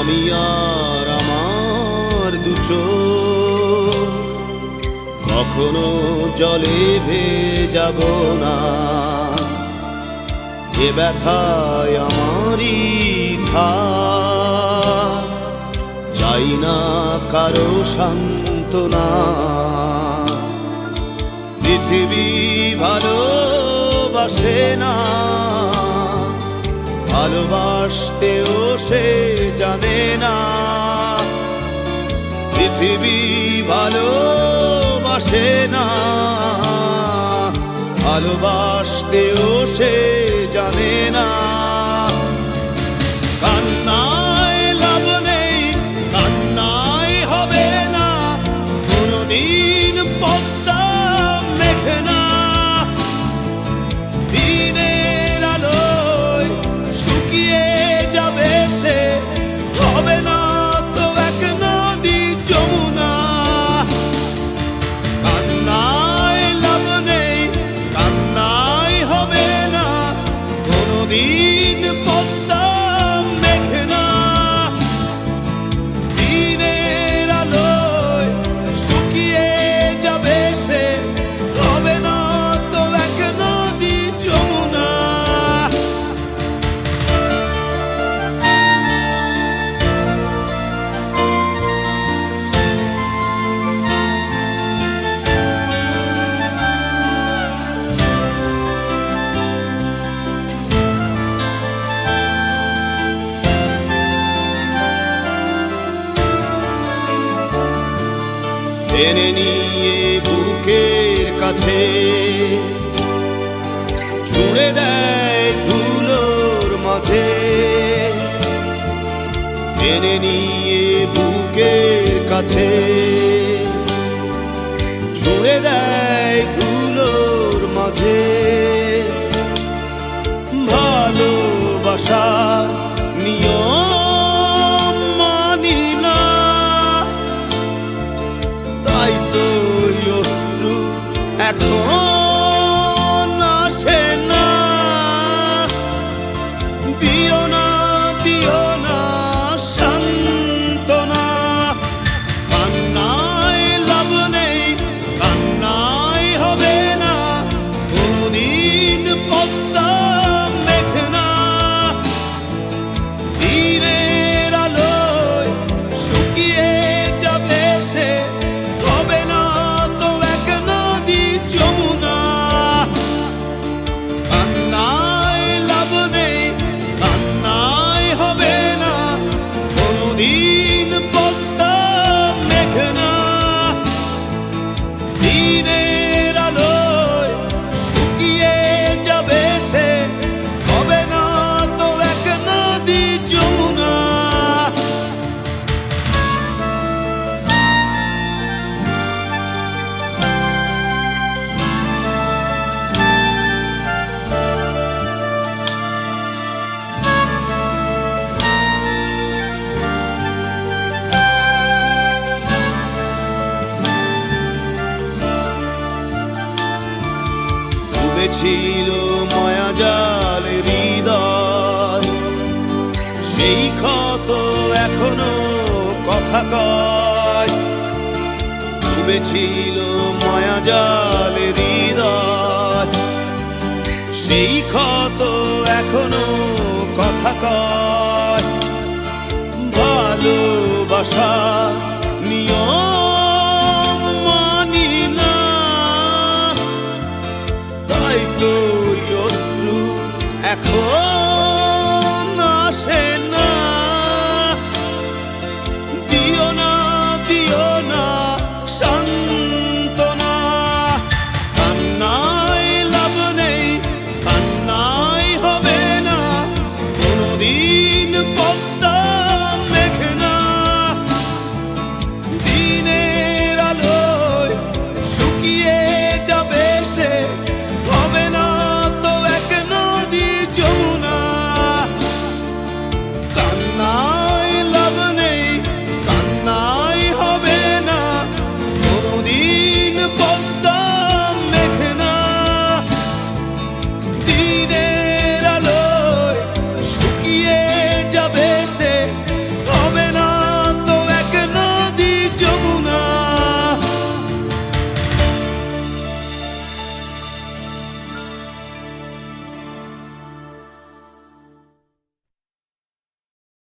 তুমি আর আমার দুচোখ কখনো জলে ভেজাব না। এ ব্যথায় আমারই থাক, চাই না কারো সান্ত্বনা। পৃথিবী ভালোবাসে না, ভালোবাসতেও সে জানে না। পৃথিবী ভালোবাসে না, ভালোবাসতেও সে জানে না। কান্নায় লাভ নেই, কান্নায় হবে না, কোনদিন পদ্মা মেঘে না। দিনের আলোয় শুকিয়ে যাবে সে, হবে না তো এক নদী যমুনা। কান্নায় লাভ নেই, কান্নায় হবে না, কোনদিন পদ্মা মেঘে না। দিনের আলোয় শুকিয়ে যাবে সে, হবে না তো এক নদী যমুনা। টেনে নিয়ে বুকের কাছে ছুঁড়ে দেয় ধুলোর মাঝে। টেনে নিয়ে বুকের কাছে ছুঁড়ে দেয় ধুলোর মাঝে। ভালোবাসার নিয়ম মানি না, তাই তো অশ্রু এখন আসে না। দিও না, দিও না সান্ত্বনা। কান্নায় লাভ নেই, কান্নায় হবে না, কোনদিন পদ্মা মেঘে না। দিনের আলোয় শুকিয়ে যাবে সে, হবে না তো এক নদী যমুনা। কান্নায় লাভ নেই, কান্নায় হবে না, কোনদিন পদ্মা মেঘে না। দিনের আলোয় শুকিয়ে যাবে সে, হবে না তো এক নদী যমুনা। ডুবেছিল মায়াজাল হৃদয়, সেই ক্ষত এখনো কথা কয়। ডুবেছিল মায়াজাল হৃদয়, সেই ক্ষত এখনো কথা কয়। ভালোবাসার নিয়ম